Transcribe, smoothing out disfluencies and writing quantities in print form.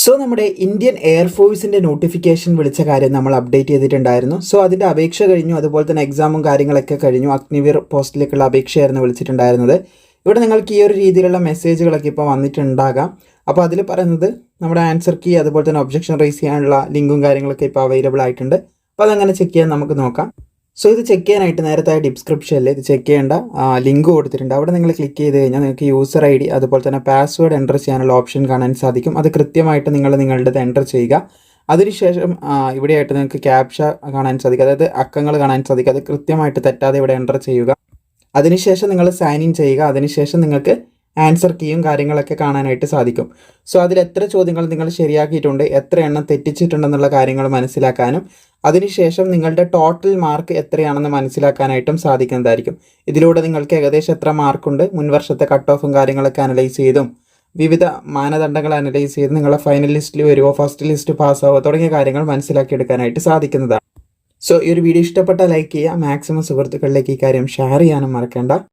So നമ്മുടെ Indian എയർഫോഴ്സിൻ്റെ notification വിളിച്ച കാര്യം നമ്മൾ അപ്ഡേറ്റ് ചെയ്തിട്ടുണ്ടായിരുന്നു. സോ അതിൻ്റെ അപേക്ഷ കഴിഞ്ഞു, അതുപോലെ തന്നെ എക്സാമും കാര്യങ്ങളൊക്കെ കഴിഞ്ഞു. അഗ്നിവീർ പോസ്റ്റിലേക്കുള്ള അപേക്ഷയായിരുന്നു വിളിച്ചിട്ടുണ്ടായിരുന്നത്. ഇവിടെ നിങ്ങൾക്ക് ഈ ഒരു രീതിയിലുള്ള മെസ്സേജുകളൊക്കെ ഇപ്പോൾ വന്നിട്ടുണ്ടാകാം. അപ്പോൾ അതിൽ പറയുന്നത് നമ്മുടെ ആൻസർ കീ അതുപോലെ തന്നെ ഒബ്ജക്ഷൻ റേസ് ചെയ്യാനുള്ള ലിങ്കും കാര്യങ്ങളൊക്കെ ഇപ്പോൾ അവൈലബിൾ ആയിട്ടുണ്ട്. അപ്പോൾ അതങ്ങനെ ചെക്ക് ചെയ്യാൻ നമുക്ക് നോക്കാം. സോ ഇത് ചെക്ക് ചെയ്യാനായിട്ട് നേരത്തെ ഡിസ്ക്രിപ്ഷനിൽ ഇത് ചെക്ക് ചെയ്യേണ്ട ലിങ്ക് കൊടുത്തിട്ടുണ്ട്. അവിടെ നിങ്ങൾ ക്ലിക്ക് ചെയ്ത് കഴിഞ്ഞാൽ നിങ്ങൾക്ക് യൂസർ ഐ ഡി അതുപോലെ തന്നെ പാസ്വേഡ് എൻ്റർ ചെയ്യാനുള്ള ഓപ്ഷൻ കാണാൻ സാധിക്കും. അത് കൃത്യമായിട്ട് നിങ്ങൾ നിങ്ങളുടേത് എൻ്റർ ചെയ്യുക. അതിനുശേഷം ഇവിടെയായിട്ട് നിങ്ങൾക്ക് ക്യാപ്ച കാണാൻ സാധിക്കും, അതായത് അക്കങ്ങൾ കാണാൻ സാധിക്കും. അത് കൃത്യമായിട്ട് തെറ്റാതെ ഇവിടെ എൻ്റർ ചെയ്യുക. അതിനുശേഷം നിങ്ങൾ സൈൻ ഇൻ ചെയ്യുക. അതിനുശേഷം നിങ്ങൾക്ക് ആൻസർ കീയും കാര്യങ്ങളൊക്കെ കാണാനായിട്ട് സാധിക്കും. സോ അതിൽ എത്ര ചോദ്യങ്ങൾ നിങ്ങൾ ശരിയാക്കിയിട്ടുണ്ട്, എത്ര എണ്ണം തെറ്റിച്ചിട്ടുണ്ടെന്നുള്ള കാര്യങ്ങൾ മനസ്സിലാക്കാനും അതിനുശേഷം നിങ്ങളുടെ ടോട്ടൽ മാർക്ക് എത്രയാണെന്ന് മനസ്സിലാക്കാനായിട്ടും സാധിക്കുന്നതായിരിക്കും. ഇതിലൂടെ നിങ്ങൾക്ക് ഏകദേശം എത്ര മാർക്കുണ്ട്, മുൻവർഷത്തെ കട്ട് ഓഫും കാര്യങ്ങളൊക്കെ അനലൈസ് ചെയ്തും വിവിധ മാനദണ്ഡങ്ങൾ അനലൈസ് ചെയ്ത് നിങ്ങളെ ഫൈനൽ ലിസ്റ്റിൽ വരുമോ, ഫസ്റ്റ് ലിസ്റ്റ് പാസ്സാവോ തുടങ്ങിയ കാര്യങ്ങൾ മനസ്സിലാക്കിയെടുക്കാനായിട്ട് സാധിക്കുന്നതാണ്. സോ ഈ ഒരു വീഡിയോ ഇഷ്ടപ്പെട്ടാൽ ലൈക്ക് ചെയ്യുക, മാക്സിമം സുഹൃത്തുക്കളിലേക്ക് ഈ കാര്യം ഷെയർ ചെയ്യാനും മറക്കേണ്ട.